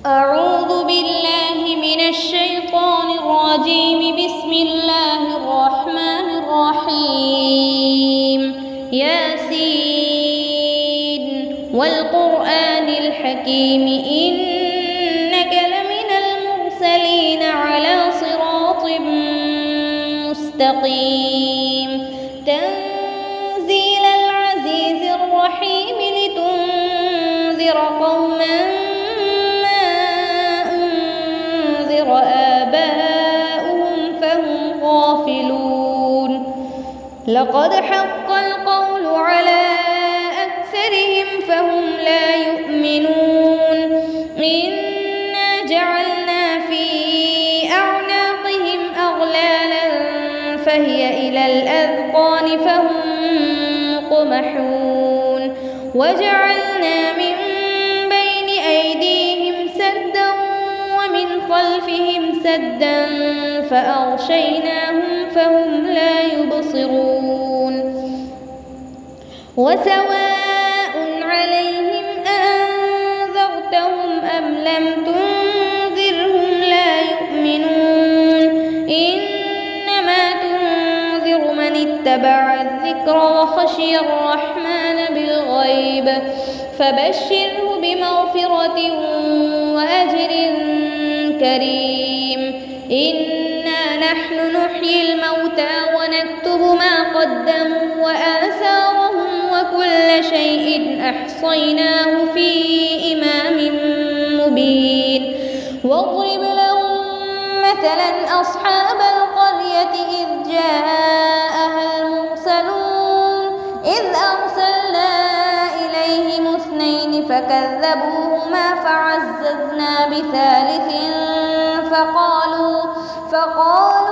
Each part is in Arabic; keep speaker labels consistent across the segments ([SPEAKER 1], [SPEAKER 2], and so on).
[SPEAKER 1] أعوذ بالله من الشيطان الرجيم. بسم الله الرحمن الرحيم. ياسين والقرآن الحكيم إنك لمن المرسلين على صراط مستقيم. تنزيل العزيز الرحيم لتنذر قوما آباؤهم فهم غافلون. لقد حق القول على أكثرهم فهم لا يؤمنون. إنا جعلنا في أعناقهم أغلالا فهي إلى الأذقان فهم مقمحون. وجعلنا من بين أيديهم سدا ومن خلفهم سدا فأغشيناهم فهم لا يبصرون. وسواء عليهم أأنذرتهم أم لم تنذرهم لا يؤمنون. إنما تنذر من اتبع الذكر وخشي الرحمن بالغيب فبشره بمغفرة وأجر كريم. إنا نحن نحيي الموتى ونكتب ما قدموا وآثارهم وكل شيء أحصيناه في إمام مبين. واضرب لهم مثلا أصحاب القرية إذ جاءها المرسلون إذ أرسلنا إليهم اثنين فكذبوهما فعززنا بثالث فقالوا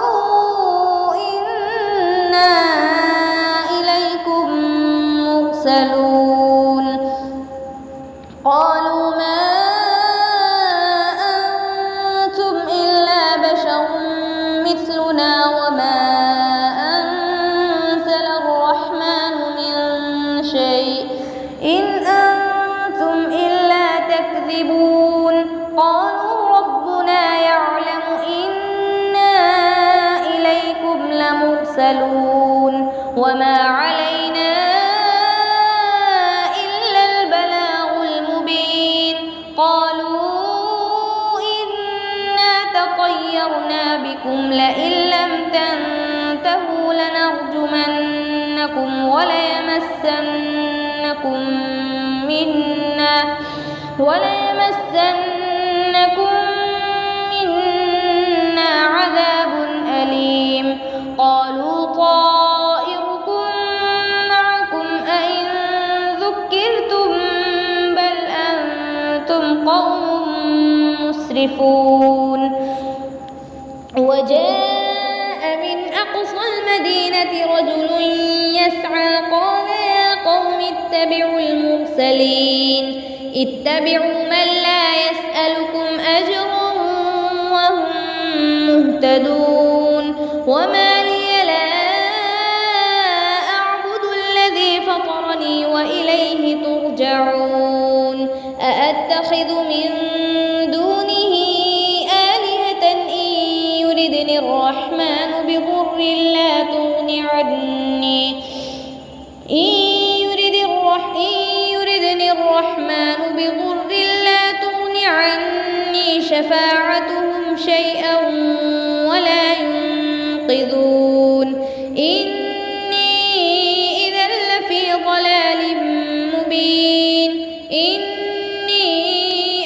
[SPEAKER 1] إنا إليكم مرسلون. قالوا ما أنتم إلا بشر مثلنا وما أنزل الرحمن من شيء إن أنتم إلا تكذبون. قالوا ربنا يعلم إنا إليكم لمرسلون وما علينا إلا البلاغ المبين. قالوا إنا تطيرنا بكم لئن لم تنتهوا لنرجمنكم وليمسنكم منا عذاب أليم. قالوا طائركم معكم أئن ذكرتم بل أنتم قوم مسرفون. وجاء من أقصى المدينة رجل يسعى قال يا قوم اتبعوا المرسلين اتبعوا من لا يسألكم أجرا وهم مهتدون. وما لي لا أعبد الذي فطرني وإليه ترجعون. أأتخذ من دونه آلهة إن يردني الرحمن بضر لا تغن عني شفاعتهم شيئا ولا ينقذون. إني إذا لفي ضلال مبين. إني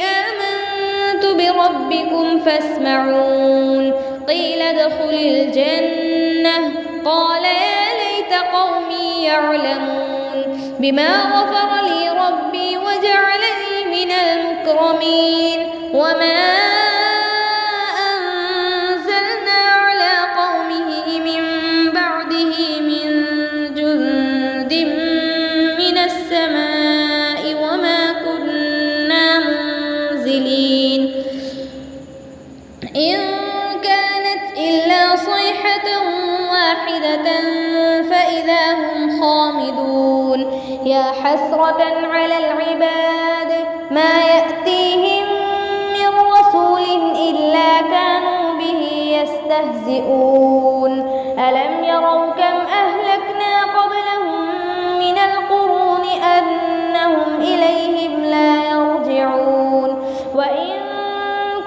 [SPEAKER 1] آمنت بربكم فاسمعون. قيل ادخل الجنة قال يا ليت قومي يعلمون بما غفر لي ربي وجعلني من المكرمين. وما أنزلنا على قومه من بعده من جند من السماء وما كنا منزلين. إن كانت إلا صيحة واحدة فإذا هم خامدون. حسرة على العباد ما يأتيهم من يستهزئون ألم يروا كم أهلكنا قبلهم من القرون أنهم إليهم لا يرجعون وإن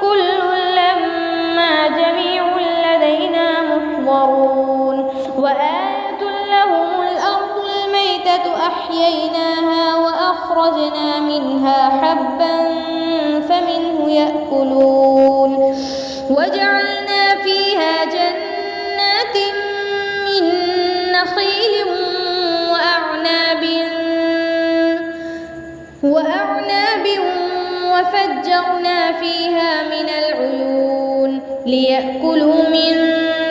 [SPEAKER 1] كل لما جميع لدينا محضرون وآية لهم الأرض الميتة أحييناها وأخرجنا منها حبا فمنه يأكلون وجعلنا فيها جنات من نخيل وأعناب وفجرنا فيها من العيون ليأكلوا من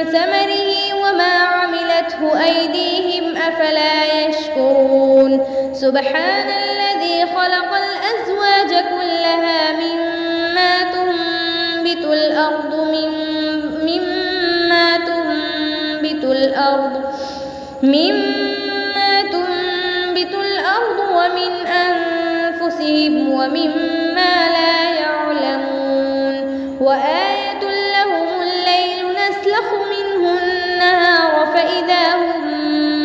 [SPEAKER 1] ثمره وما عملته أيديهم أفلا يشكرون سبحان الذي خلق الأزواج كلها مما تنبت الأرض ومن أنفسهم ومما لا يعلمون وآية لهم الليل نسلخ منه النهار فإذا هم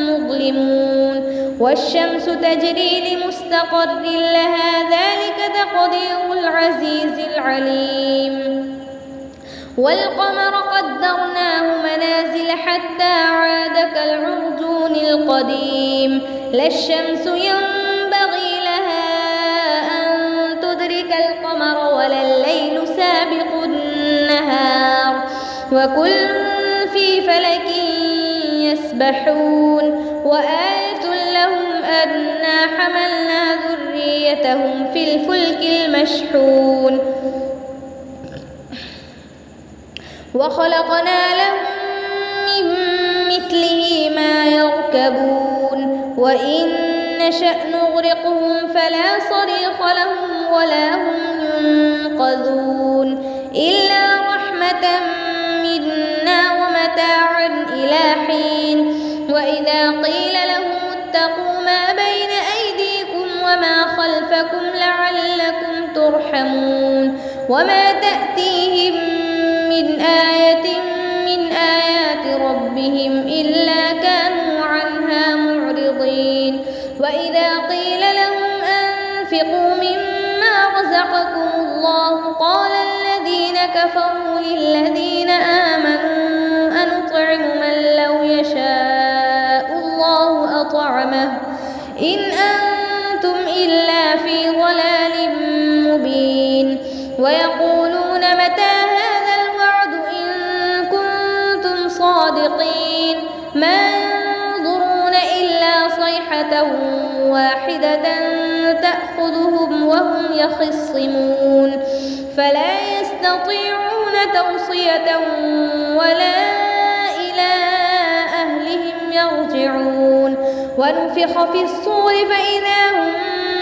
[SPEAKER 1] مظلمون والشمس تجري لمستقر لها ذلك تقدير العزيز العليم والقمر قدرناه منازل حتى عاد كالعرجون القديم لا الشمس ينبغي لها أن تدرك القمر ولا الليل سابق النهار وكل في فلك يسبحون وآية لهم أنا حملنا ذريتهم في الفلك المشحون وخلقنا لهم من مثله ما يركبون وإن نشأ نغرقهم فلا صريخ لهم ولا هم ينقذون إلا رحمة منا ومتاعا إلى حين وإذا قيل لهم اتقوا ما بين أيديكم وما خلفكم لعلكم ترحمون وما تأتيهم من آية من آيات ربهم إلا كانوا عنها معرضين وإذا قيل لهم أنفقوا مما رزقكم الله قال الذين كفروا للذين آمنوا أنطعم من لو يشاء الله أطعمه إن أنتم إلا في ضلال مبين ويقولون متى هذا الوعد إن كنتم صادقين ما ينظرون إلا صيحة واحدة تأخذهم وهم يخصمون فلا يستطيعون توصية ولا إلى أهلهم يرجعون ونفخ في الصور فإذا هم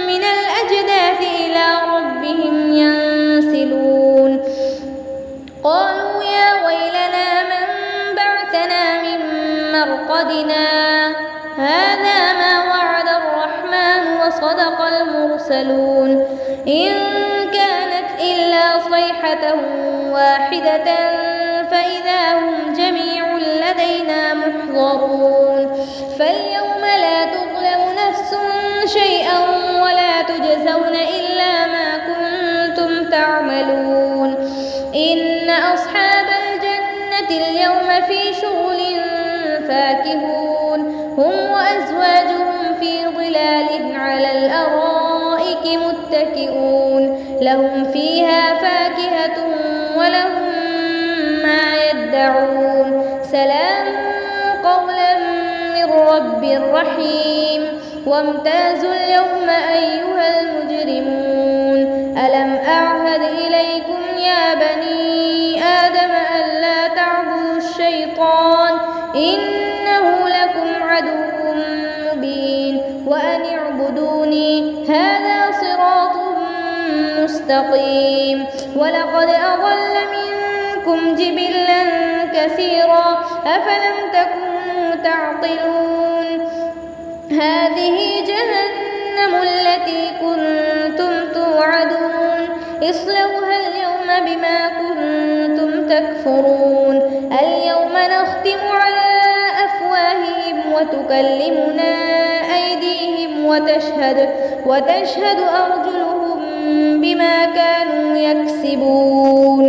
[SPEAKER 1] من الأجداث إلى ربهم ينسلون قالوا يا ويلنا من بعثنا من مرقدنا هذا ما وعد الرحمن وصدق المرسلون إن كانت إلا صيحة واحدة فإذا هم جميع لدينا محضرون فاليوم لا تظلم نفس شيئا ولا تجزون إلا ما كنتم تعملون إن أصحاب الجنة اليوم في شغل فاكهون هم وأزواجهم في ظلال على الأرائك متكئون لهم فيها فاكهة ولهم ما يدعون سلام قولا من رب رحيم وامتازوا اليوم أيها المجرمون ألم أعهد إليكم يا بني آدم ألا تعبدوا الشيطان إنه لكم عدو مبين وأن اعبدوني هذا صراط مستقيم ولقد أضل منكم جبلا كثيرا أفلم تكونوا تعقلون هذه جهنم التي كنتم توعدون اصلوها اليوم بما كنتم تكفرون اليوم نختم على أفواههم وتكلمنا أيديهم وتشهد أرجلهم بما كانوا يكسبون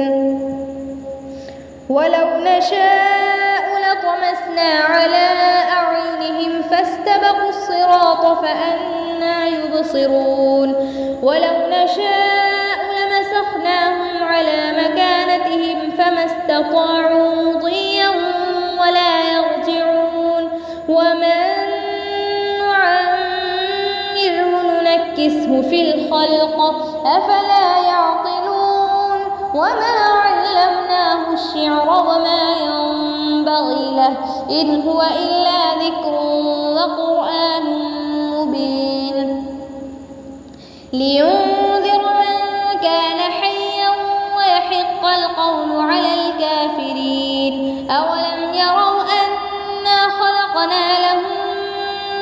[SPEAKER 1] ولو نشاء لطمسنا على أعينهم فاستبقوا الصراط فأنى يبصرون ولو نشاء لمسخناهم على مكانتهم فما استطاعوا مضيا ولا يرجعون ومن نعمره ننكسه في الخلق أفلا يعقلون وما علمناه الشعر وما ينبغي له إن هو إلا ذكر وقرآن مبين لينذر من كان حيا ويحق القول على الكافرين أولم يروا أنا خلقنا لهم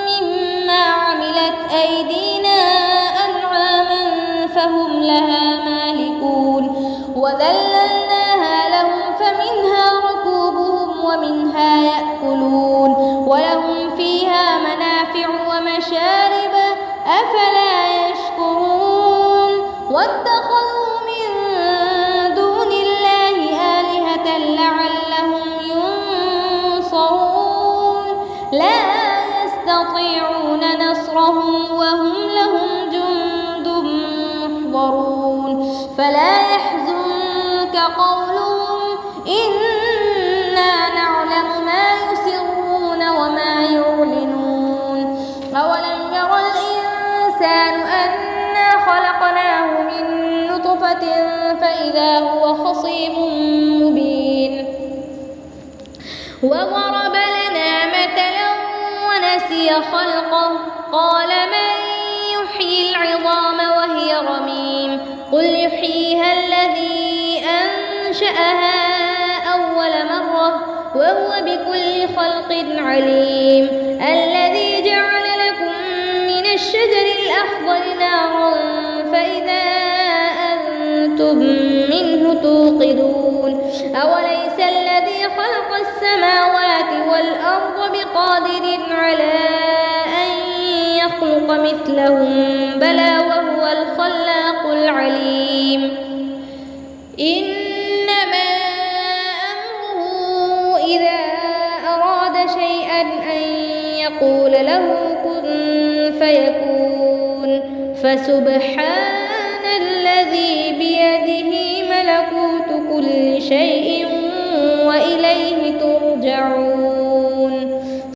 [SPEAKER 1] مما عملت أيدينا أنعاما فهم لها مالكون وذللناها لهم فمنها ركوبهم ومنها يأكلون ولهم فيها منافع ومشارب أفلا يشكرون واتخذوا من دون الله آلهة لعلهم ينصرون لا يستطيعون نصرهم وهم لهم جند محضرون فلا يحزنك قولهم إنا نعلم ما يسرون وما يعلنون أولم ير الإنسان أنا خلقناه من نطفة فإذا هو خصيم مبين وضرب لنا مثلا ونسي خلقه قال من يحيي العظام وهي رميم قل يحييها الذي أنشأها أول مرة وهو بكل خلق عليم الذي جعل لكم من الشجر الأخضر نارا فإذا أنتم منه توقدون أوليس الذي خلق السماوات والأرض بقادر على أن يخلق مثلهم بلى وهو الخلاق العليم إنما أمره إذا أراد شيئا أن يقول له كن فيكون فسبحان الذي بيده ملكوت كل شيء وإليه ترجعون.